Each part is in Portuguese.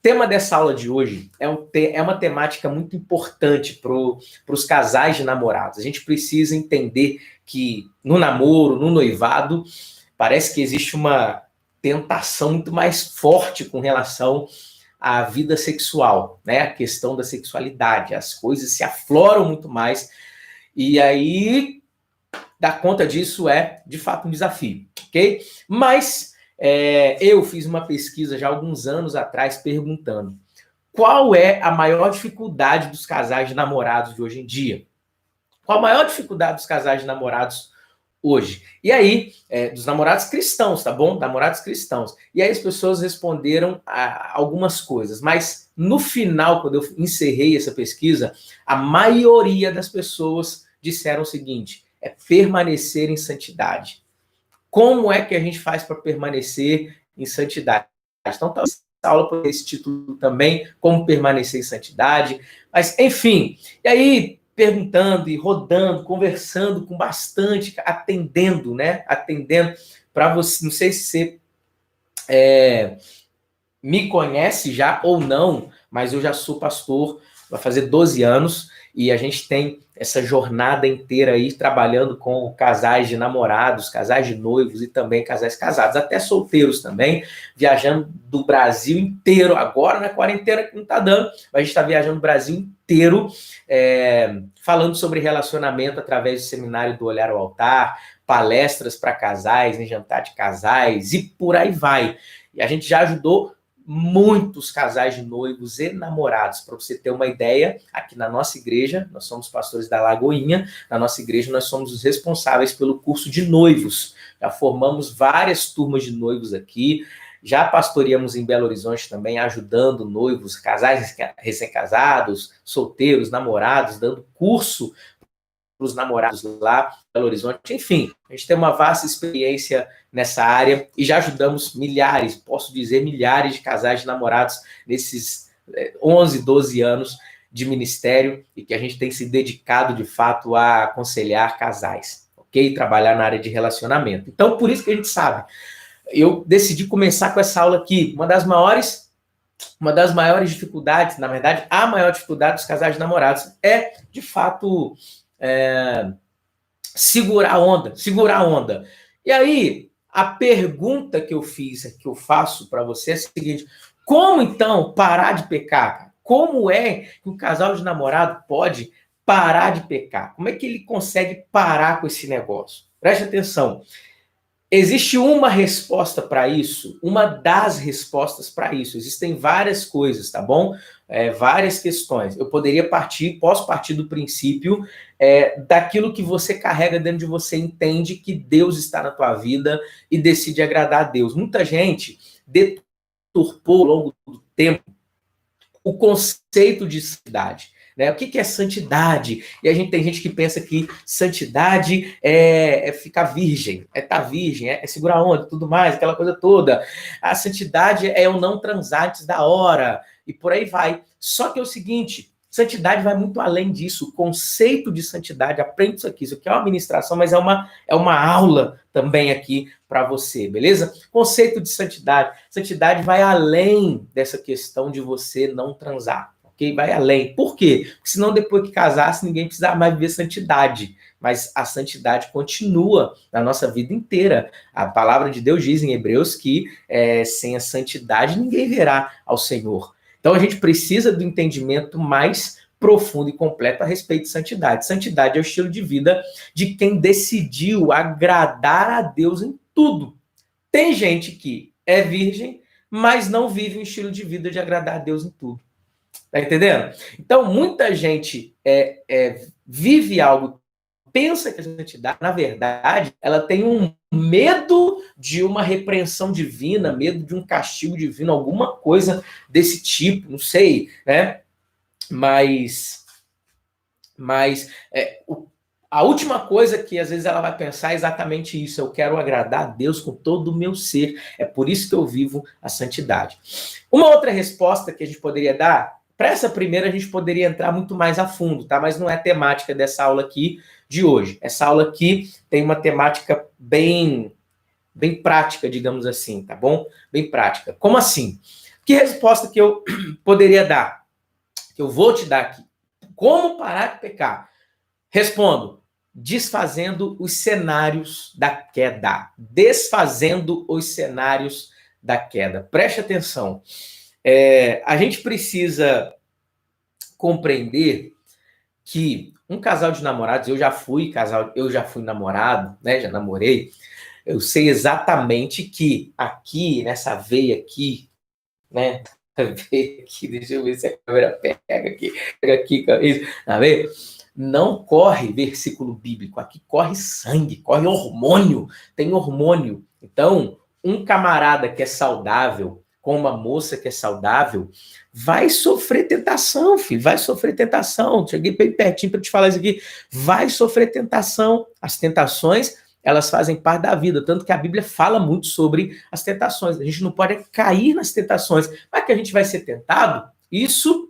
tema dessa aula de hoje é uma temática muito importante para os casais de namorados. A gente precisa entender que no namoro, no noivado, parece que existe uma tentação muito mais forte com relação à vida sexual, né? A questão da sexualidade, as coisas se afloram muito mais, e aí dar conta disso é, de fato, um desafio, ok? Mas eu fiz uma pesquisa já há alguns anos atrás perguntando qual é a maior dificuldade dos casais de namorados de hoje em dia? Qual a maior dificuldade dos casais de namorados hoje? E aí, dos namorados cristãos, tá bom? Namorados cristãos. E aí as pessoas responderam algumas coisas, mas no final, quando eu encerrei essa pesquisa, a maioria das pessoas disseram o seguinte: é permanecer em santidade. Como é que a gente faz para permanecer em santidade? Então, essa aula por esse título também, como permanecer em santidade. Mas, enfim, e aí, perguntando e rodando, conversando com bastante, atendendo, né? Atendendo para você, não sei se você me conhece já ou não, mas eu já sou pastor, vai fazer 12 anos, e a gente tem essa jornada inteira aí trabalhando com casais de namorados, casais de noivos e também casais casados, até solteiros também, viajando do Brasil inteiro. Agora na quarentena que não tá dando, mas a gente está viajando o Brasil inteiro, falando sobre relacionamento através do seminário do Olhar ao Altar, palestras para casais, em jantar de casais e por aí vai. E a gente já ajudou muitos casais de noivos e namorados. Para você ter uma ideia, aqui na nossa igreja, nós somos pastores da Lagoinha, na nossa igreja nós somos os responsáveis pelo curso de noivos. Já formamos várias turmas de noivos aqui, já pastoreamos em Belo Horizonte também, ajudando noivos, casais recém-casados, solteiros, namorados, dando curso para os namorados lá em Belo Horizonte. Enfim, a gente tem uma vasta experiência nessa área e já ajudamos milhares, posso dizer milhares de casais de namorados nesses 11, 12 anos de ministério, e que a gente tem se dedicado de fato a aconselhar casais, ok? Trabalhar na área de relacionamento. Então, por isso que a gente sabe, eu decidi começar com essa aula aqui. Uma das maiores dificuldades, na verdade, a maior dificuldade dos casais de namorados é, de fato, segurar a onda. E aí, a pergunta que eu faço para você é a seguinte: como então parar de pecar? Como é que um casal de namorado pode parar de pecar? Como é que ele consegue parar com esse negócio? Preste atenção. Existe uma resposta para isso, uma das respostas para isso. Existem várias coisas, tá bom? Várias questões. Posso partir do princípio daquilo que você carrega dentro de você, entende que Deus está na tua vida e decide agradar a Deus. Muita gente deturpou ao longo do tempo o conceito de santidade. Né? O que é santidade? E tem gente que pensa que santidade é ficar virgem, é estar virgem, é segurar a onda, tudo mais, aquela coisa toda. A santidade é eu não transar antes da hora, e por aí vai. Só que é o seguinte: santidade vai muito além disso. O conceito de santidade, aprende isso aqui é uma ministração, mas é uma aula também aqui para você, beleza? Conceito de santidade. Santidade vai além dessa questão de você não transar. Okay? Vai além. Por quê? Porque senão depois que casasse, ninguém precisava mais viver santidade. Mas a santidade continua na nossa vida inteira. A palavra de Deus diz em Hebreus que sem a santidade ninguém verá ao Senhor. Então a gente precisa do entendimento mais profundo e completo a respeito de santidade. Santidade é o estilo de vida de quem decidiu agradar a Deus em tudo. Tem gente que é virgem, mas não vive um estilo de vida de agradar a Deus em tudo. Tá entendendo? Então, muita gente vive algo, pensa que a santidade, na verdade, ela tem um medo de uma repreensão divina, medo de um castigo divino, alguma coisa desse tipo, não sei, né? Mas a última coisa que às vezes ela vai pensar é exatamente isso: eu quero agradar a Deus com todo o meu ser, é por isso que eu vivo a santidade. Uma outra resposta que a gente poderia dar, para essa primeira a gente poderia entrar muito mais a fundo, tá? Mas não é a temática dessa aula aqui de hoje. Essa aula aqui tem uma temática bem prática, digamos assim, tá bom? Bem prática. Como assim? Que resposta que eu poderia dar? Que eu vou te dar aqui. Como parar de pecar? Respondo: desfazendo os cenários da queda. Desfazendo os cenários da queda. Preste atenção. A gente precisa compreender que um casal de namorados, eu já fui namorado, né? Já namorei. Eu sei exatamente que aqui, nessa veia aqui, né? Veia aqui, deixa eu ver se a câmera pega aqui, tá vendo? Não corre versículo bíblico, aqui corre sangue, corre hormônio, tem hormônio. Então, um camarada que é saudável, com uma moça que é saudável, vai sofrer tentação, filho, vai sofrer tentação. Cheguei bem pertinho para te falar isso aqui. Vai sofrer tentação. As tentações, elas fazem parte da vida, tanto que a Bíblia fala muito sobre as tentações. A gente não pode cair nas tentações, mas que a gente vai ser tentado, isso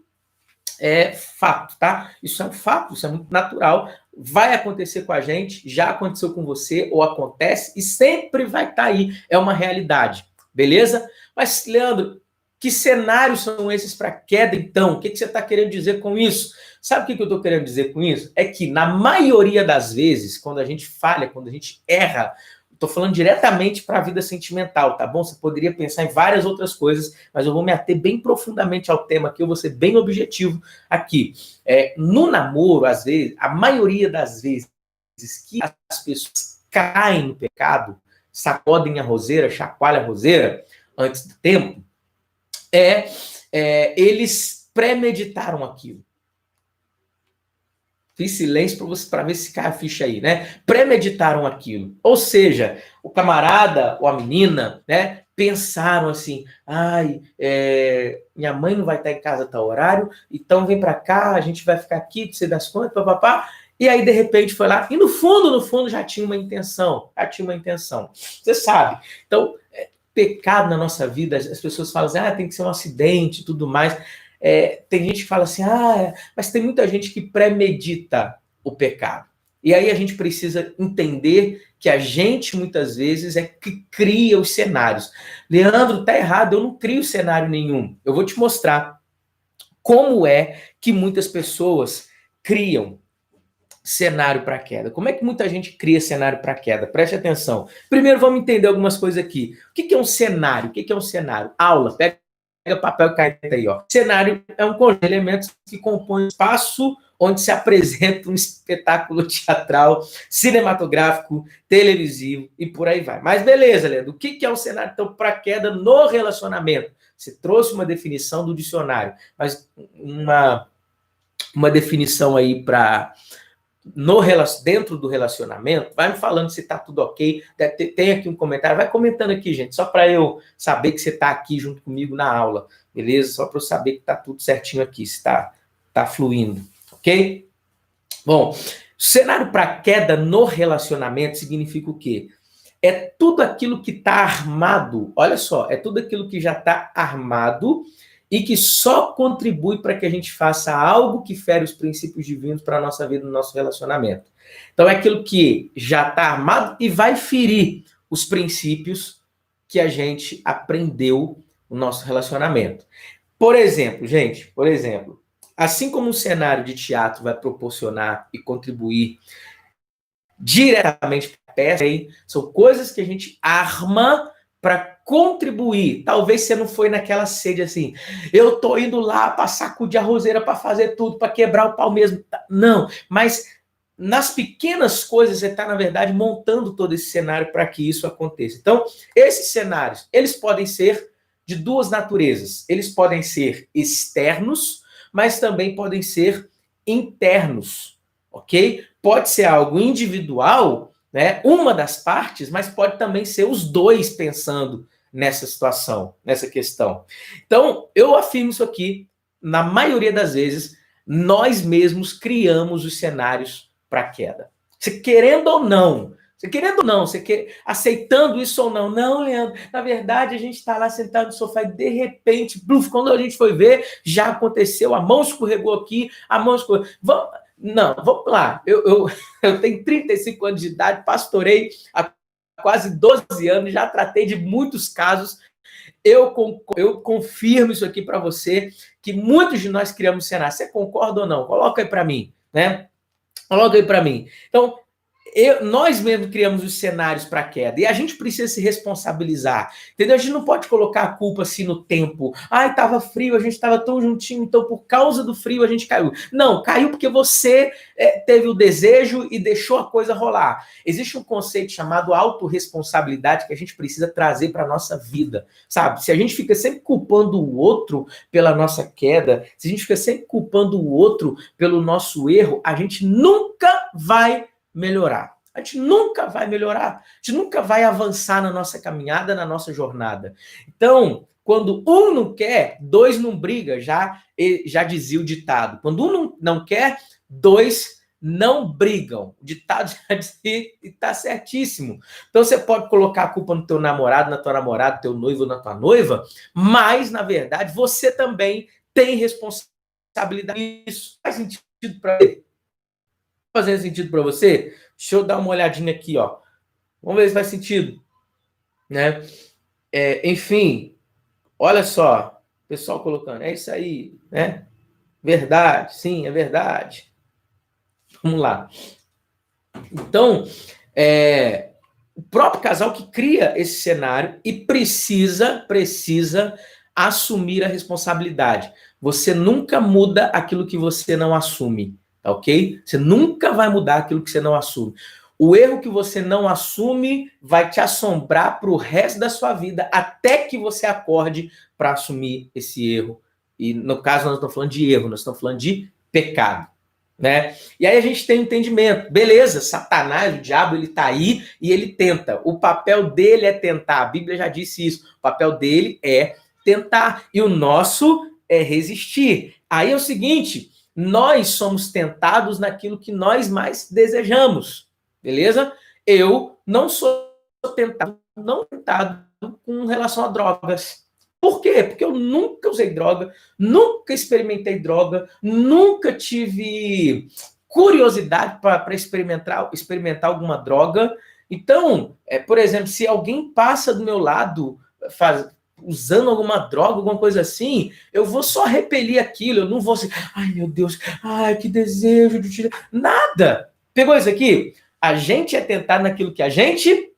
é fato, tá? Isso é um fato, isso é muito natural. Vai acontecer com a gente, já aconteceu com você, ou acontece, e sempre vai estar aí. É uma realidade, beleza? Mas, Leandro, que cenários são esses para queda, então? O que você está querendo dizer com isso? Sabe o que eu estou querendo dizer com isso? É que, na maioria das vezes, quando a gente falha, quando a gente erra, estou falando diretamente para a vida sentimental, tá bom? Você poderia pensar em várias outras coisas, mas eu vou me ater bem profundamente ao tema aqui, eu vou ser bem objetivo aqui. No namoro, às vezes, a maioria das vezes que as pessoas caem no pecado, sacodem a roseira, chacoalham a roseira antes do tempo, eles premeditaram aquilo. Fiz silêncio para ver se cai a ficha aí, né? Premeditaram aquilo. Ou seja, o camarada ou a menina, né, pensaram assim: minha mãe não vai estar em casa a tal horário, então vem para cá, a gente vai ficar aqui, você das contas, papapá. E aí, de repente, foi lá, e no fundo, já tinha uma intenção. Você sabe. Então, pecado na nossa vida, as pessoas falam assim, tem que ser um acidente e tudo mais. Tem gente que fala assim, mas tem muita gente que premedita o pecado. E aí a gente precisa entender que a gente, muitas vezes, é que cria os cenários. Leandro, tá errado, eu não crio cenário nenhum. Eu vou te mostrar como é que muitas pessoas criam cenário para queda. Como é que muita gente cria cenário para queda? Preste atenção. Primeiro, vamos entender algumas coisas aqui. O que é um cenário? O que é um cenário? Aula, pega papel e caneta aí, ó. Cenário é um conjunto de elementos que compõem um espaço onde se apresenta um espetáculo teatral, cinematográfico, televisivo e por aí vai. Mas beleza, Leandro, o que é um cenário, então, para queda no relacionamento? Você trouxe uma definição do dicionário, mas uma definição aí para dentro do relacionamento, vai me falando se tá tudo ok, tem aqui um comentário, vai comentando aqui, gente, só para eu saber que você tá aqui junto comigo na aula, beleza? Só para eu saber que tá tudo certinho aqui, se tá fluindo, ok? Bom, cenário para queda no relacionamento significa o quê? É tudo aquilo que tá armado, olha só, é tudo aquilo que já tá armado e que só contribui para que a gente faça algo que fere os princípios divinos para a nossa vida, no nosso relacionamento. Então, é aquilo que já está armado e vai ferir os princípios que a gente aprendeu no nosso relacionamento. Por exemplo, gente, assim como um cenário de teatro vai proporcionar e contribuir diretamente para a peça, são coisas que a gente arma para contribuir. Talvez você não foi naquela sede assim, eu tô indo lá para sacudir a roseira, para fazer tudo, para quebrar o pau mesmo. Não, mas nas pequenas coisas você está, na verdade, montando todo esse cenário para que isso aconteça. Então, esses cenários, eles podem ser de duas naturezas. Eles podem ser externos, mas também podem ser internos, ok? Pode ser algo individual, né? Uma das partes, mas pode também ser os dois pensando nessa situação, nessa questão. Então, eu afirmo isso aqui, na maioria das vezes, nós mesmos criamos os cenários para a queda. Você querendo ou não, aceitando isso ou não, Leandro, na verdade a gente está lá sentado no sofá e de repente, quando a gente foi ver, já aconteceu, a mão escorregou aqui, vamos lá, eu tenho 35 anos de idade, pastorei há quase 12 anos, já tratei de muitos casos Eu confirmo isso aqui para você, que muitos de nós criamos cenários. Você concorda ou não? Coloca aí para mim, né? Coloca aí para mim. Então, nós mesmos criamos os cenários para a queda e a gente precisa se responsabilizar, entendeu? A gente não pode colocar a culpa assim no tempo. Ai, estava frio, a gente estava tão juntinho, então por causa do frio a gente caiu. Não, caiu porque você teve o desejo e deixou a coisa rolar. Existe um conceito chamado autorresponsabilidade que a gente precisa trazer para a nossa vida, sabe? Se a gente fica sempre culpando o outro pela nossa queda, se a gente fica sempre culpando o outro pelo nosso erro, a gente nunca vai melhorar. A gente nunca vai melhorar. A gente nunca vai avançar na nossa caminhada, na nossa jornada. Então, quando um não quer, dois não briga, já dizia o ditado. Quando um não quer, dois não brigam. O ditado já dizia e está certíssimo. Então, você pode colocar a culpa no teu namorado, na tua namorada, teu noivo, na tua noiva, mas, na verdade, você também tem responsabilidade. Isso faz sentido para ele? Fazendo sentido para você? Deixa eu dar uma olhadinha aqui, ó. Vamos ver se faz sentido, né? Enfim, olha só, o pessoal colocando, é isso aí, né? Verdade, sim, é verdade. Vamos lá. Então, o próprio casal que cria esse cenário e precisa assumir a responsabilidade. Você nunca muda aquilo que você não assume. Tá ok? Você nunca vai mudar aquilo que você não assume. O erro que você não assume vai te assombrar para o resto da sua vida, até que você acorde para assumir esse erro. E no caso, nós não estamos falando de erro, nós estamos falando de pecado. Né? E aí a gente tem um entendimento. Beleza, Satanás, o diabo, ele está aí e ele tenta. O papel dele é tentar. A Bíblia já disse isso. O papel dele é tentar. E o nosso é resistir. Aí é o seguinte... Nós somos tentados naquilo que nós mais desejamos, beleza? Eu não sou tentado com relação a drogas. Por quê? Porque eu nunca usei droga, nunca experimentei droga, nunca tive curiosidade para experimentar alguma droga. Então, por exemplo, se alguém passa do meu lado, usando alguma droga, alguma coisa assim, eu vou só repelir aquilo, eu não vou assim, ai meu Deus, ai que desejo de tirar, nada. Pegou isso aqui? A gente é tentado naquilo que a gente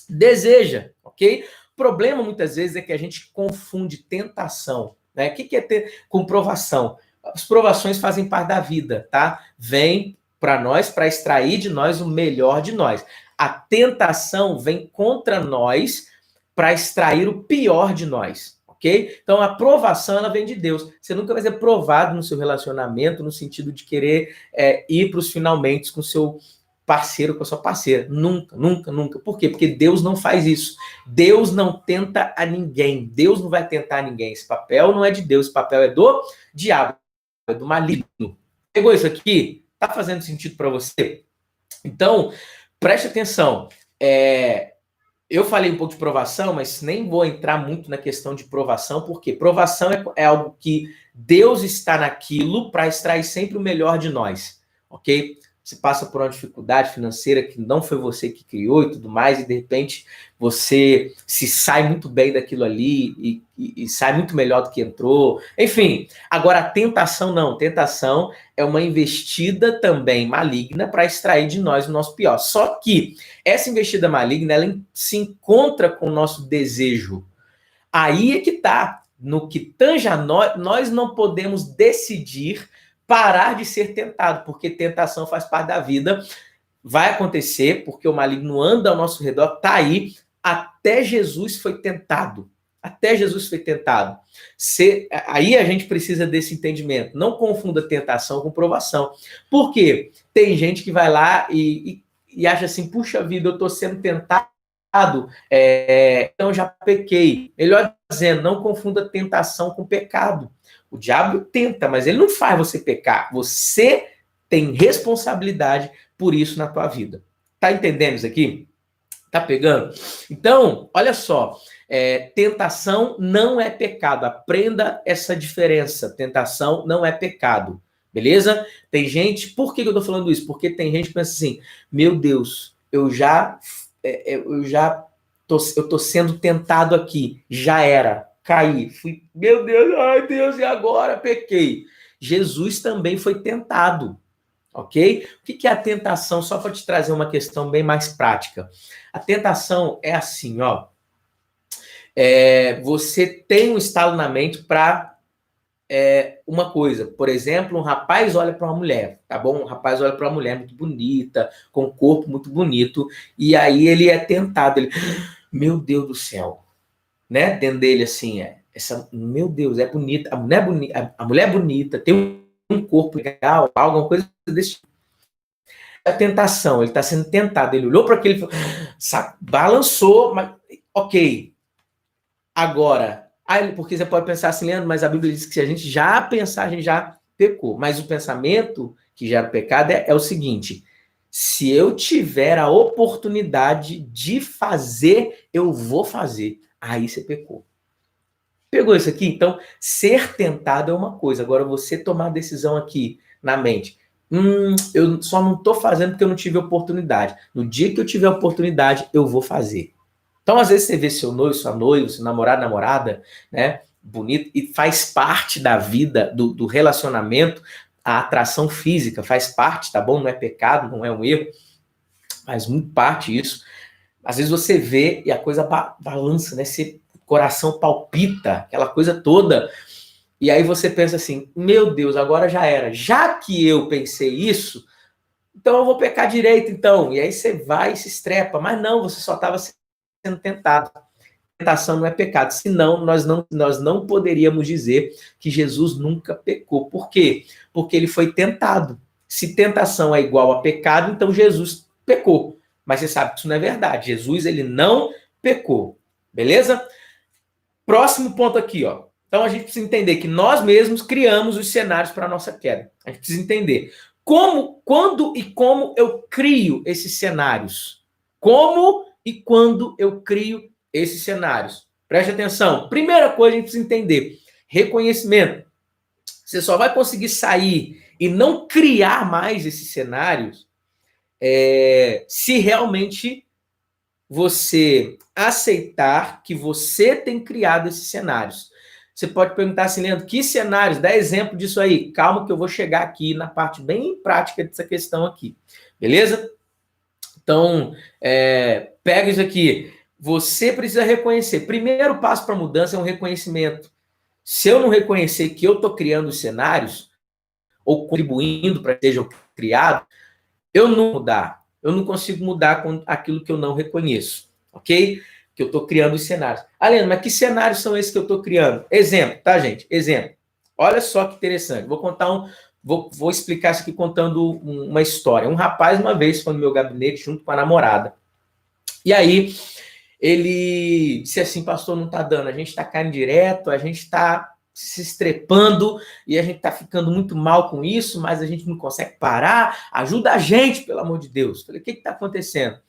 deseja, ok? O problema muitas vezes é que a gente confunde tentação, né? O que é ter com provação? As provações fazem parte da vida, tá? Vem para nós, para extrair de nós o melhor de nós. A tentação vem contra nós para extrair o pior de nós, ok? Então, a provação, ela vem de Deus. Você nunca vai ser provado no seu relacionamento, no sentido de querer ir para os finalmente com o seu parceiro, com a sua parceira. Nunca, nunca, nunca. Por quê? Porque Deus não faz isso. Deus não tenta a ninguém. Deus não vai tentar ninguém. Esse papel não é de Deus, esse papel é do diabo, é do maligno. Pegou isso aqui? Tá fazendo sentido para você? Então, preste atenção. Eu falei um pouco de provação, mas nem vou entrar muito na questão de provação, porque provação é algo que Deus está naquilo para extrair sempre o melhor de nós, ok? Você passa por uma dificuldade financeira que não foi você que criou e tudo mais, e de repente você se sai muito bem daquilo ali e sai muito melhor do que entrou. Enfim, agora a tentação não. Tentação é uma investida também maligna para extrair de nós o nosso pior. Só que essa investida maligna, ela se encontra com o nosso desejo. Aí é que está. No que tange a nós não podemos decidir parar de ser tentado, porque tentação faz parte da vida, vai acontecer, porque o maligno anda ao nosso redor, tá aí, até Jesus foi tentado. Até Jesus foi tentado. Aí a gente precisa desse entendimento. Não confunda tentação com provação. Por quê? Tem gente que vai lá e acha assim, puxa vida, eu estou sendo tentado, então eu já pequei. Melhor dizendo, não confunda tentação com pecado. O diabo tenta, mas ele não faz você pecar. Você tem responsabilidade por isso na tua vida. Tá entendendo isso aqui? Tá pegando? Então, olha só. Tentação não é pecado. Aprenda essa diferença. Tentação não é pecado. Beleza? Tem gente... Por que eu tô falando isso? Porque tem gente que pensa assim, meu Deus, eu já eu tô sendo tentado aqui, já era, caí, fui, meu Deus, ai Deus, e agora? Pequei. Jesus também foi tentado, ok? O que é a tentação? Só para te trazer uma questão bem mais prática. A tentação é assim, ó, você tem um estalo na mente para uma coisa, por exemplo, um rapaz olha para uma mulher, tá bom? Um rapaz olha para uma mulher muito bonita, com um corpo muito bonito, e aí ele é tentado, ele, meu Deus do céu, né? Dentro dele assim, meu Deus, é bonita, a mulher é bonita, tem um corpo legal, alguma coisa desse tipo. A tentação, ele está sendo tentado, ele olhou para aquele, balançou, mas ok. Agora, porque você pode pensar assim, Leandro, mas a Bíblia diz que se a gente já pensar, a gente já pecou. Mas o pensamento que gera pecado é o seguinte: se eu tiver a oportunidade de fazer, eu vou fazer. Aí você pecou. Pegou isso aqui? Então, ser tentado é uma coisa. Agora, você tomar a decisão aqui na mente. Eu só não estou fazendo porque eu não tive oportunidade. No dia que eu tiver oportunidade, eu vou fazer. Então, às vezes, você vê seu noivo, sua noiva, seu namorado, namorada, né? Bonito, e faz parte da vida, do relacionamento, a atração física, faz parte, tá bom? Não é pecado, não é um erro, faz muito parte isso. Às vezes você vê e a coisa balança, né? O coração palpita, aquela coisa toda. E aí você pensa assim, meu Deus, agora já era. Já que eu pensei isso, então eu vou pecar direito, então. E aí você vai e se estrepa. Mas não, você só estava sendo tentado. Tentação não é pecado, senão nós não poderíamos dizer que Jesus nunca pecou. Por quê? Porque ele foi tentado. Se tentação é igual a pecado, então Jesus pecou. Mas você sabe que isso não é verdade. Jesus, ele não pecou. Beleza? Próximo ponto aqui, ó. Então a gente precisa entender que nós mesmos criamos os cenários para a nossa queda. A gente precisa entender como, quando e como eu crio esses cenários. Como e quando eu crio esses cenários. Preste atenção. Primeira coisa, a gente precisa entender: reconhecimento. Você só vai conseguir sair e não criar mais esses cenários se realmente você aceitar que você tem criado esses cenários. Você pode perguntar assim, Leandro, que cenários? Dá exemplo disso aí. Calma que eu vou chegar aqui na parte bem prática dessa questão aqui. Beleza? Então, pega isso aqui. Você precisa reconhecer. Primeiro passo para a mudança é um reconhecimento. Se eu não reconhecer que eu estou criando os cenários, ou contribuindo para que sejam criados, eu não vou mudar. Eu não consigo mudar com aquilo que eu não reconheço. Ok? Que eu estou criando os cenários. Leandro, mas que cenários são esses que eu estou criando? Exemplo, tá, gente? Exemplo. Olha só que interessante. Vou explicar isso aqui contando uma história. Um rapaz, uma vez, foi no meu gabinete junto com a namorada. E aí, ele disse assim, pastor, não está dando. A gente está caindo direto, a gente está se estrepando e a gente está ficando muito mal com isso, mas a gente não consegue parar. Ajuda a gente, pelo amor de Deus. Falei, o que está acontecendo?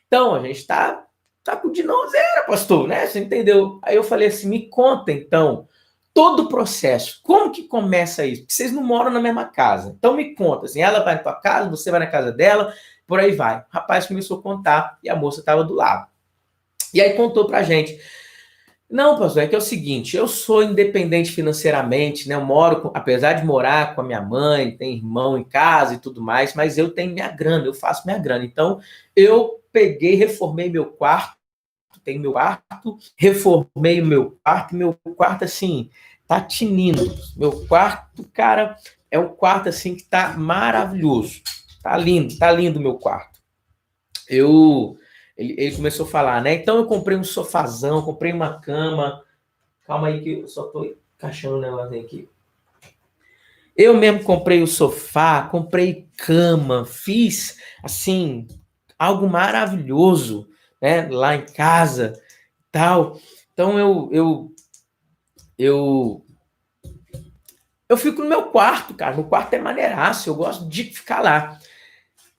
Então, a gente está com de nozeira, pastor, né? Você entendeu? Aí eu falei assim, me conta, então, todo o processo. Como que começa isso? Porque vocês não moram na mesma casa. Então, me conta, assim, ela vai na tua casa, você vai na casa dela, por aí vai. O rapaz começou a contar e a moça estava do lado. E aí contou pra gente. Não, pastor, é que é o seguinte, eu sou independente financeiramente, né? Eu moro, apesar de morar com a minha mãe, tem irmão em casa e tudo mais, mas eu tenho minha grana, eu faço minha grana. Então, eu peguei, reformei meu quarto, tem meu quarto, reformei o meu quarto, assim, tá tinindo. Meu quarto, cara, é um quarto, assim, que tá maravilhoso. Tá lindo o meu quarto. Ele começou a falar, né? Então eu comprei um sofazão, comprei uma cama. Calma aí que eu só tô encaixando o negócio aqui. Eu mesmo comprei o sofá, comprei cama, fiz, assim, algo maravilhoso, né? Lá em casa, tal. Então eu fico no meu quarto, cara. Meu quarto é maneiraço, eu gosto de ficar lá.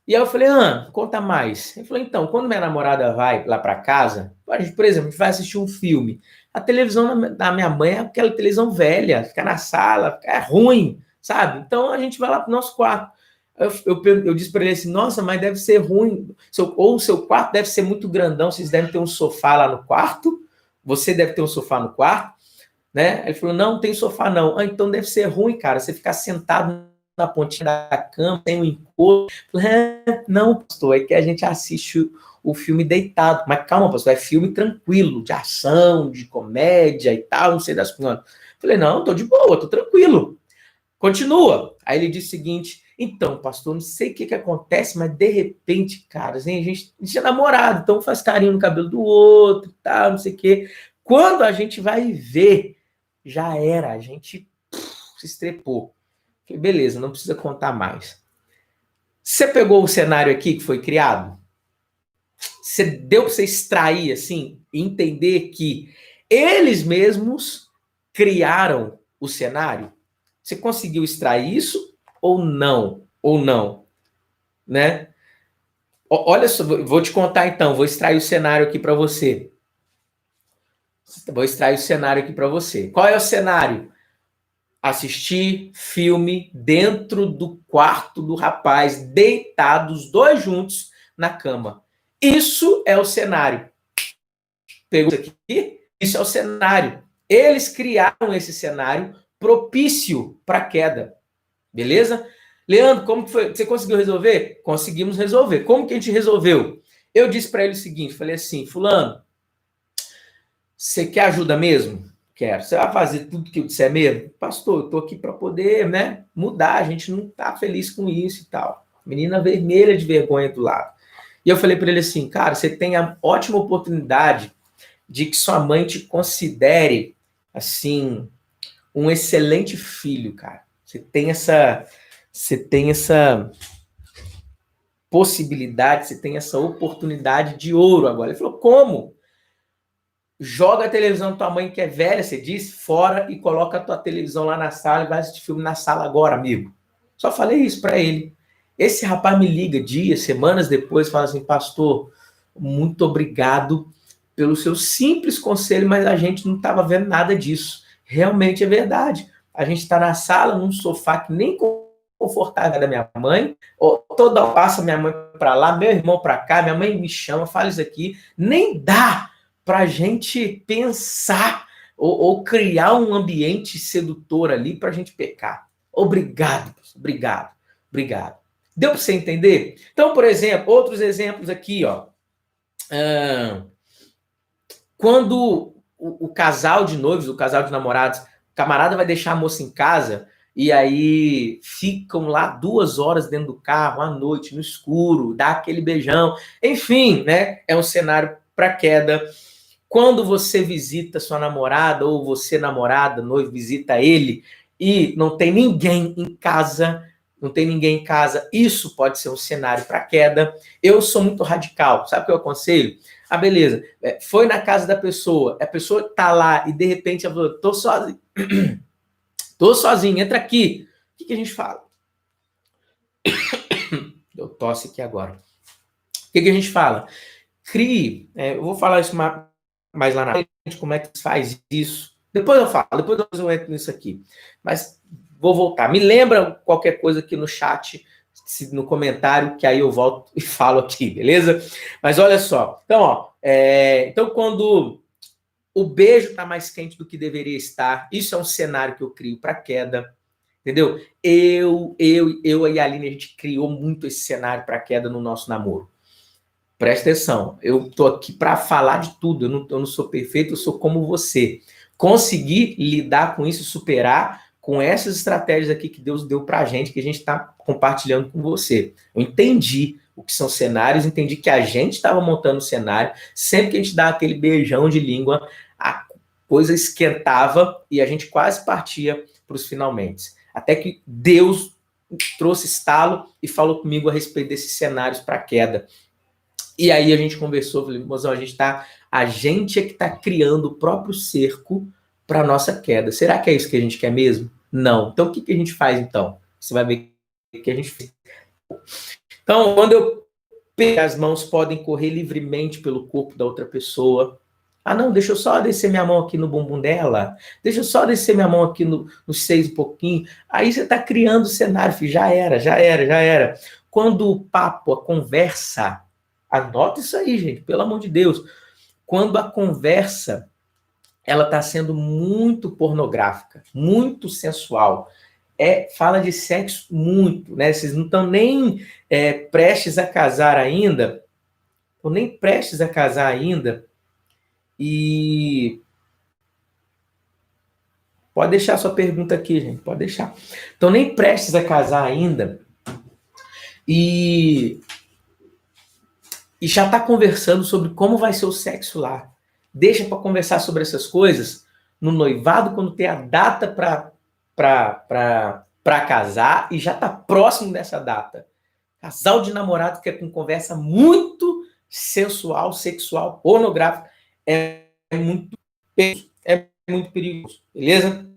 E aí eu falei, conta mais. Ele falou, então, quando minha namorada vai lá para casa, a gente, por exemplo, a gente vai assistir um filme. A televisão da minha mãe é aquela televisão velha, fica na sala, é ruim, sabe? Então a gente vai lá pro nosso quarto. Eu disse para ele assim, nossa, mas deve ser ruim, ou o seu quarto deve ser muito grandão, vocês devem ter um sofá lá no quarto, você deve ter um sofá no quarto, né? Ele falou, não tem sofá não. Ah, então deve ser ruim, cara, você ficar sentado na pontinha da cama, tem um encosto. Não, pastor, é que a gente assiste o filme deitado. Mas calma, pastor, é filme tranquilo, de ação, de comédia e tal, não sei das quantas. Falei, não, tô de boa, tô tranquilo. Continua. Aí ele disse o seguinte, então, pastor, não sei o que acontece, mas de repente, cara, assim, a gente é namorado, então faz carinho no cabelo do outro, tal, não sei o quê. Quando a gente vai ver, já era, a gente se estrepou. Falei, beleza, não precisa contar mais. Você pegou o cenário aqui que foi criado? Você deu para você extrair, assim, e entender que eles mesmos criaram o cenário? Você conseguiu extrair isso ou não? Ou não, né? Olha só, vou te contar então, vou extrair o cenário aqui para você. Vou extrair o cenário aqui para você. Qual é o cenário? Assistir filme dentro do quarto do rapaz, deitados, dois juntos na cama. Isso é o cenário. Pegou isso aqui? Isso é o cenário. Eles criaram esse cenário propício para a queda. Beleza? Leandro, como que foi? Você conseguiu resolver? Conseguimos resolver. Como que a gente resolveu? Eu disse para ele o seguinte, falei assim, fulano, você quer ajuda mesmo? Quero. Você vai fazer tudo que eu disser mesmo? Pastor, eu tô aqui para poder, né, mudar, a gente não tá feliz com isso e tal. Menina vermelha de vergonha do lado. E eu falei para ele assim, cara, você tem a ótima oportunidade de que sua mãe te considere, assim, um excelente filho, cara. Você tem essa possibilidade, você tem essa oportunidade de ouro agora. Ele falou, como? Joga a televisão da tua mãe, que é velha, você disse, fora e coloca a tua televisão lá na sala e vai assistir filme na sala agora, amigo. Só falei isso para ele. Esse rapaz me liga dias, semanas depois, fala assim, pastor, muito obrigado pelo seu simples conselho, mas a gente não estava vendo nada disso. Realmente é verdade. A gente está na sala, num sofá que nem confortável da minha mãe, toda hora passa minha mãe para lá, meu irmão para cá, minha mãe me chama, fala isso aqui, nem dá para a gente pensar ou criar um ambiente sedutor ali para a gente pecar. Obrigado, obrigado, obrigado. Deu para você entender? Então, por exemplo, outros exemplos aqui, ó. Quando o casal de noivos, o casal de namorados, o camarada vai deixar a moça em casa e aí ficam lá 2 horas dentro do carro, à noite, no escuro, dá aquele beijão. Enfim, né? É um cenário para queda. Quando você visita sua namorada ou você, namorada, noivo, visita ele e não tem ninguém em casa, não tem ninguém em casa, isso pode ser um cenário para queda. Eu sou muito radical, sabe o que eu aconselho? Ah, beleza, foi na casa da pessoa, a pessoa tá lá e de repente ela falou, tô sozinho, tô sozinho, entra aqui. O que a gente fala? Eu tosse aqui agora. O que a gente fala? Crie, eu vou falar isso mais lá na frente, como é que faz isso. Depois eu falo, depois eu entro nisso aqui. Mas vou voltar. Me lembra qualquer coisa aqui no chat, no comentário, que aí eu volto e falo aqui, beleza? Mas olha só. Então, ó, então quando o beijo está mais quente do que deveria estar, isso é um cenário que eu crio para queda, entendeu? Eu e a Aline, a gente criou muito esse cenário para queda no nosso namoro. Presta atenção, eu tô aqui para falar de tudo, eu não sou perfeito, eu sou como você. Conseguir lidar com isso, superar com essas estratégias aqui que Deus deu pra gente, que a gente está compartilhando com você. Eu entendi o que são cenários, entendi que a gente estava montando o cenário, sempre que a gente dá aquele beijão de língua, a coisa esquentava e a gente quase partia para os finalmente. Até que Deus trouxe estalo e falou comigo a respeito desses cenários para queda. E aí a gente conversou, falei, mozão, a gente é que está criando o próprio cerco para a nossa queda. Será que é isso que a gente quer mesmo? Não. Então o que a gente faz então? Você vai ver o que a gente fez. Então, quando eu pego, as mãos podem correr livremente pelo corpo da outra pessoa. Ah, não, deixa eu só descer minha mão aqui no bumbum dela. Deixa eu só descer minha mão aqui no seio um pouquinho. Aí você está criando o cenário, filho. Já era, já era, já era. Quando o papo, a conversa, anota isso aí, gente, pelo amor de Deus. Quando a conversa, ela está sendo muito pornográfica, muito sensual. Fala de sexo muito, né? Vocês não estão nem prestes a casar ainda, ou nem prestes a casar ainda, e pode deixar sua pergunta aqui, gente, pode deixar. Então, nem prestes a casar ainda, e já está conversando sobre como vai ser o sexo lá. Deixa para conversar sobre essas coisas no noivado, quando tem a data para casar, e já está próximo dessa data. Casal de namorado que é com conversa muito sensual, sexual, pornográfica, é muito perigoso, beleza?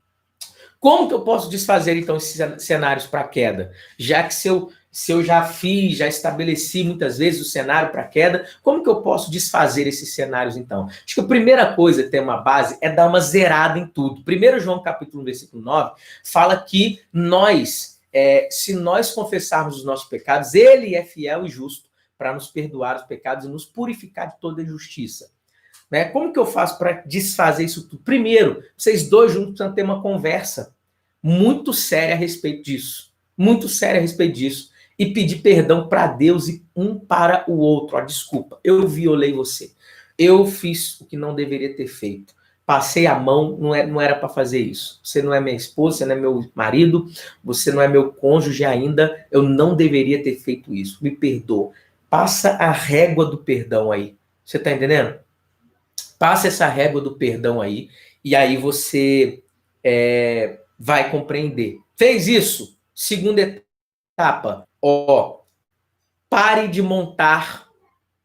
Como que eu posso desfazer, então, esses cenários para queda? Já que se eu já fiz, já estabeleci muitas vezes o cenário para queda, como que eu posso desfazer esses cenários, então? Acho que a primeira coisa a ter uma base é dar uma zerada em tudo. 1 João capítulo 1, versículo 9, fala que se nós confessarmos os nossos pecados, ele é fiel e justo para nos perdoar os pecados e nos purificar de toda injustiça. Né? Como que eu faço para desfazer isso tudo? Primeiro, vocês dois juntos precisam ter uma conversa muito séria a respeito disso. Muito séria a respeito disso. E pedir perdão para Deus e um para o outro. Desculpa, eu violei você. Eu fiz o que não deveria ter feito. Passei a mão, não era para fazer isso. Você não é minha esposa, você não é meu marido, você não é meu cônjuge ainda. Eu não deveria ter feito isso. Me perdoa. Passa a régua do perdão aí. Você está entendendo? Passa essa régua do perdão aí, e aí você vai compreender. Fez isso? Segunda etapa. Pare de montar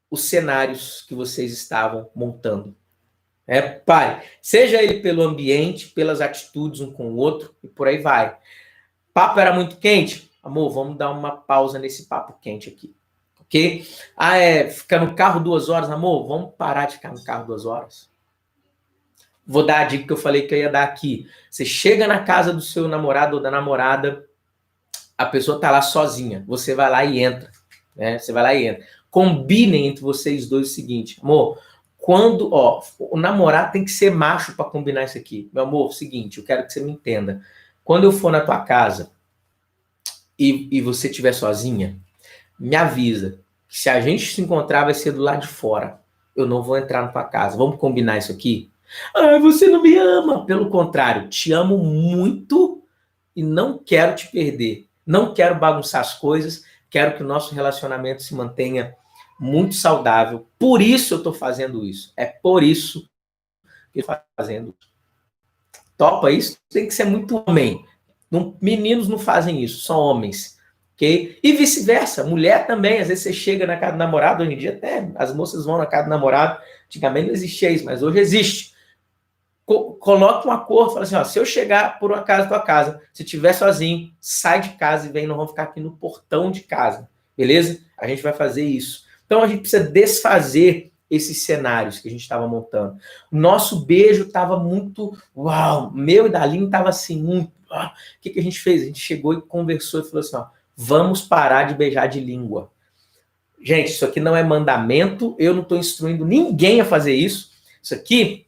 os cenários que vocês estavam montando. Pare. Seja ele pelo ambiente, pelas atitudes um com o outro, e por aí vai. Papo era muito quente? Amor, vamos dar uma pausa nesse papo quente aqui. Ok? Ficar no carro 2 horas, amor? Vamos parar de ficar no carro 2 horas. Vou dar a dica que eu falei que eu ia dar aqui. Você chega na casa do seu namorado ou da namorada, a pessoa tá lá sozinha. Você vai lá e entra. Né? Você vai lá e entra. Combinem entre vocês dois o seguinte, amor, o namorado tem que ser macho para combinar isso aqui. Meu amor, seguinte, eu quero que você me entenda. Quando eu for na tua casa e você estiver sozinha, me avisa que se a gente se encontrar vai ser do lado de fora. Eu não vou entrar na tua casa. Vamos combinar isso aqui? Você não me ama. Pelo contrário, te amo muito e não quero te perder. Não quero bagunçar as coisas. Quero que o nosso relacionamento se mantenha muito saudável. Por isso eu estou fazendo isso. É por isso que eu estou fazendo isso. Topa isso? Tem que ser muito homem. Meninos não fazem isso, são homens. Okay? E vice-versa, mulher também. Às vezes você chega na casa do namorado, hoje em dia até as moças vão na casa do namorado. Antigamente não existia isso, mas hoje existe. Coloca um acordo, fala assim, se eu chegar por um acaso na tua casa, se estiver sozinho, sai de casa e vem, nós vamos ficar aqui no portão de casa, beleza? A gente vai fazer isso. Então a gente precisa desfazer esses cenários que a gente estava montando. O nosso beijo estava muito, meu e da Aline estava assim, muito, o que a gente fez? A gente chegou e conversou e falou assim, vamos parar de beijar de língua. Gente, isso aqui não é mandamento, eu não estou instruindo ninguém a fazer isso. Isso aqui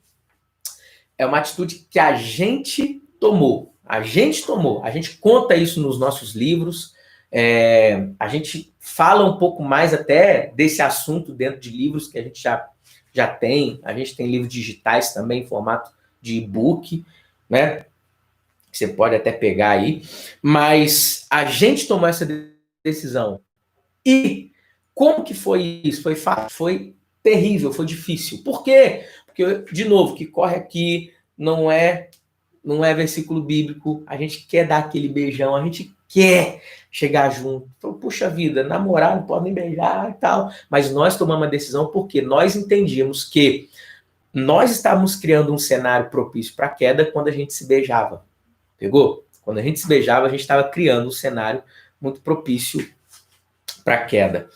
é uma atitude que a gente tomou. A gente conta isso nos nossos livros, a gente fala um pouco mais até desse assunto dentro de livros que a gente já tem. A gente tem livros digitais também em formato de e-book, né? Que você pode até pegar aí. Mas a gente tomou essa decisão. E como que foi isso? Foi fácil? Foi terrível, foi difícil. Por quê? Porque, de novo, o que corre aqui não é versículo bíblico, a gente quer dar aquele beijão, a gente quer chegar junto. Então, puxa vida, namorar não pode nem beijar e tal. Mas nós tomamos uma decisão porque nós entendíamos que nós estávamos criando um cenário propício para a queda quando a gente se beijava. Pegou? Quando a gente se beijava, a gente estava criando um cenário muito propício para a queda.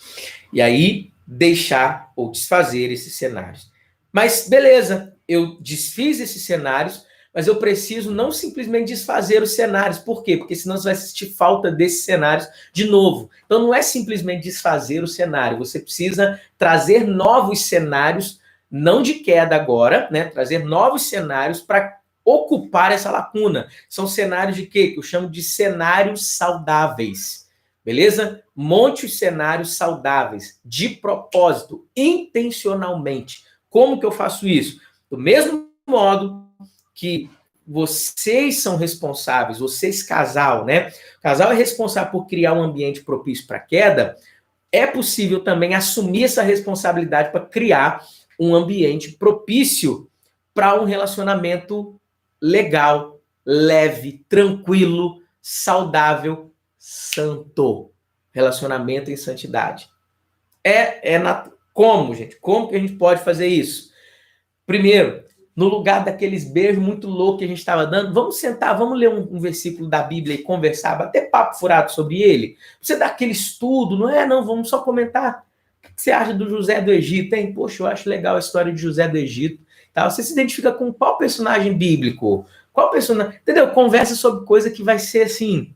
E aí, deixar ou desfazer esses cenários. Mas beleza, eu desfiz esses cenários, mas eu preciso não simplesmente desfazer os cenários. Por quê? Porque senão você vai sentir falta desses cenários de novo. Então não é simplesmente desfazer o cenário, você precisa trazer novos cenários, não de queda agora, né? Trazer novos cenários para ocupar essa lacuna. São cenários de quê? Que eu chamo de cenários saudáveis. Beleza? Monte os cenários saudáveis, de propósito, intencionalmente. Como que eu faço isso? Do mesmo modo que vocês são responsáveis, vocês casal, né? O casal é responsável por criar um ambiente propício para queda. É possível também assumir essa responsabilidade para criar um ambiente propício para um relacionamento legal, leve, tranquilo, saudável, santo. Relacionamento em santidade. Como, gente? Como que a gente pode fazer isso? Primeiro, no lugar daqueles beijos muito loucos que a gente estava dando, vamos sentar, vamos ler um versículo da Bíblia e conversar, bater papo furado sobre ele. Você dá aquele estudo, não é? Não, vamos só comentar. O que você acha do José do Egito, hein? Poxa, eu acho legal a história de José do Egito. Tá? Você se identifica com qual personagem bíblico? Qual personagem? Entendeu? Conversa sobre coisa que vai ser assim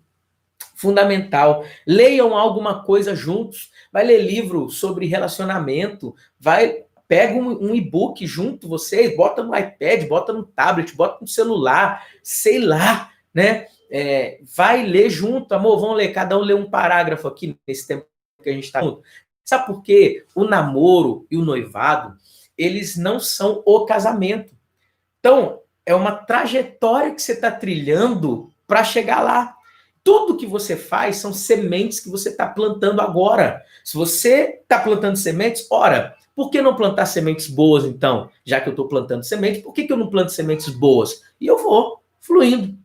fundamental. Leiam alguma coisa juntos. Vai ler livro sobre relacionamento. Pega um e-book junto, vocês, bota no iPad, bota no tablet, bota no celular, sei lá, né? Vai ler junto, amor, vamos ler, cada um lê um parágrafo aqui nesse tempo que a gente está junto. Sabe por quê? O namoro e o noivado, eles não são o casamento. Então, é uma trajetória que você está trilhando para chegar lá. Tudo que você faz são sementes que você está plantando agora. Se você está plantando sementes, ora, por que não plantar sementes boas, então? Já que eu estou plantando sementes, por que eu não planto sementes boas? E eu vou fluindo.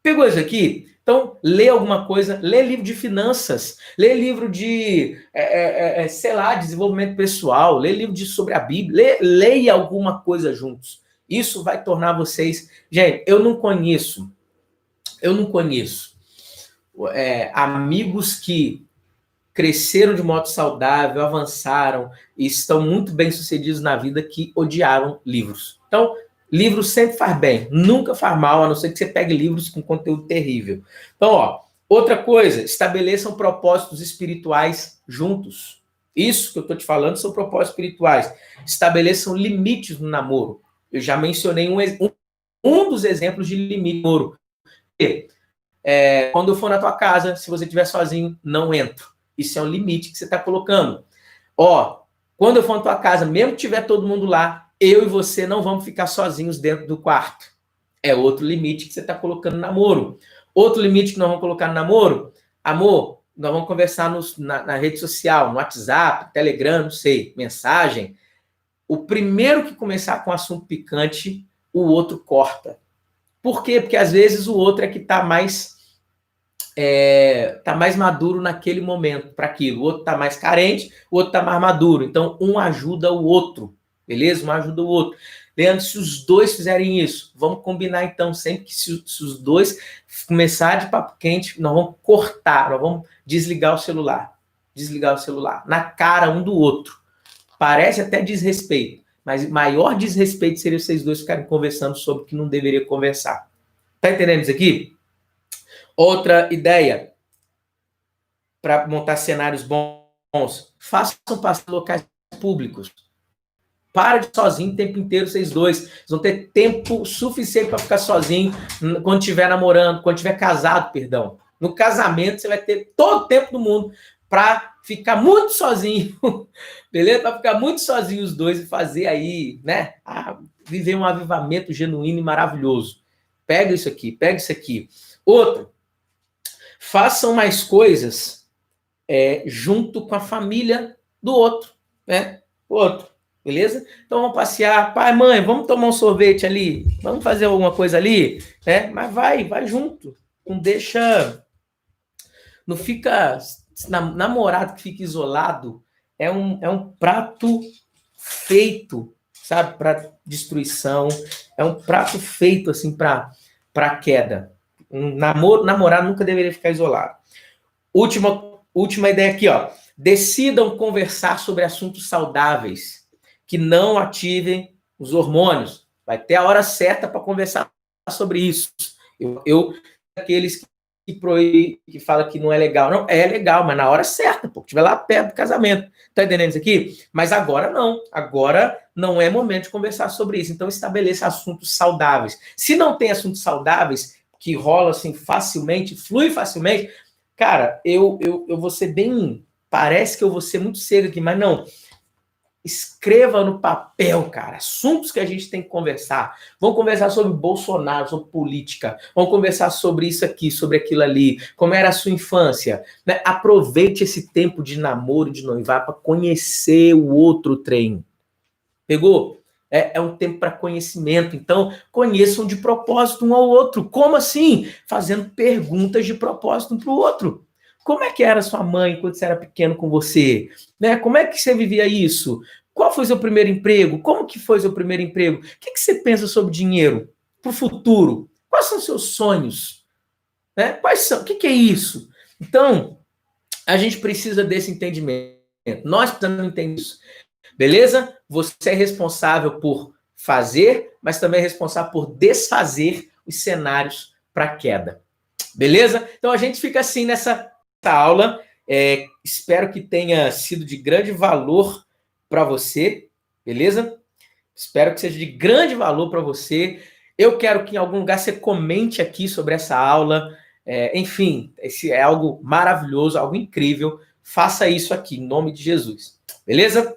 Pegou isso aqui? Então, lê alguma coisa, lê livro de finanças, lê livro de, sei lá, desenvolvimento pessoal, lê livro sobre a Bíblia, leia alguma coisa juntos. Isso vai tornar vocês... Gente, eu não conheço amigos que cresceram de modo saudável, avançaram e estão muito bem sucedidos na vida que odiaram livros. Então, livro sempre faz bem, nunca faz mal, a não ser que você pegue livros com conteúdo terrível. Então, outra coisa, estabeleçam propósitos espirituais juntos. Isso que eu estou te falando são propósitos espirituais. Estabeleçam limites no namoro. Eu já mencionei um dos exemplos de limite no namoro. Quando eu for na tua casa, se você estiver sozinho, não entro. Isso é um limite que você está colocando. Quando eu for na tua casa, mesmo que tiver todo mundo lá, eu e você não vamos ficar sozinhos dentro do quarto. É outro limite que você está colocando no namoro. Outro limite que nós vamos colocar no namoro, amor, nós vamos conversar na rede social, no WhatsApp, Telegram, não sei, mensagem. O primeiro que começar com assunto picante, o outro corta. Por quê? Porque às vezes o outro é que está mais maduro naquele momento para aquilo. O outro está mais carente, o outro está mais maduro. Então, um ajuda o outro, beleza? Um ajuda o outro. Leandro, se os dois fizerem isso, vamos combinar então, sempre que se os dois começar de papo quente, nós vamos cortar, nós vamos desligar o celular. Desligar o celular na cara um do outro. Parece até desrespeito, mas maior desrespeito seria vocês dois ficarem conversando sobre o que não deveria conversar. Tá entendendo isso aqui? Outra ideia para montar cenários bons, façam passar locais públicos. Para de sozinho o tempo inteiro, vocês dois. Vocês vão ter tempo suficiente para ficar sozinho quando estiver namorando, quando estiver casado, perdão. No casamento, você vai ter todo o tempo do mundo para ficar muito sozinho, beleza? Para ficar muito sozinho os dois e fazer aí, né? Viver um avivamento genuíno e maravilhoso. Pega isso aqui, pega isso aqui. Outro, façam mais coisas junto com a família do outro, né? O outro, beleza? Então vamos passear, pai, mãe, vamos tomar um sorvete ali, vamos fazer alguma coisa ali, né? Mas vai junto, não fica namorado que fica isolado, é um prato feito, sabe, para destruição, é um prato feito assim para queda. Um namorado nunca deveria ficar isolado. Última ideia aqui, decidam conversar sobre assuntos saudáveis que não ativem os hormônios. Vai ter a hora certa para conversar sobre isso. Eu aqueles que proíbe, que fala que não é legal. Não, é legal, mas na hora certa, pô. Estiver lá perto do casamento. Tá entendendo isso aqui? Mas agora não. Agora não é momento de conversar sobre isso. Então estabeleça assuntos saudáveis. Se não tem assuntos saudáveis, que rola assim facilmente, flui facilmente, cara, eu vou ser bem... Parece que eu vou ser muito cedo aqui, mas não. Escreva no papel, cara, assuntos que a gente tem que conversar. Vamos conversar sobre Bolsonaro, sobre política. Vamos conversar sobre isso aqui, sobre aquilo ali. Como era a sua infância. Né? Aproveite esse tempo de namoro, de noivar, para conhecer o outro trem. Pegou? É um tempo para conhecimento. Então, conheçam de propósito um ao outro. Como assim? Fazendo perguntas de propósito um para o outro. Como é que era sua mãe quando você era pequeno com você? Né? Como é que você vivia isso? Qual foi seu primeiro emprego? Como que foi seu primeiro emprego? O que você pensa sobre dinheiro para o futuro? Quais são seus sonhos? Né? Quais são? O que é isso? Então, a gente precisa desse entendimento. Nós precisamos entender isso. Beleza? Você é responsável por fazer, mas também é responsável por desfazer os cenários para queda. Beleza? Então a gente fica assim nessa aula. Espero que tenha sido de grande valor para você. Beleza? Espero que seja de grande valor para você. Eu quero que em algum lugar você comente aqui sobre essa aula. Enfim, esse é algo maravilhoso, algo incrível. Faça isso aqui, em nome de Jesus. Beleza?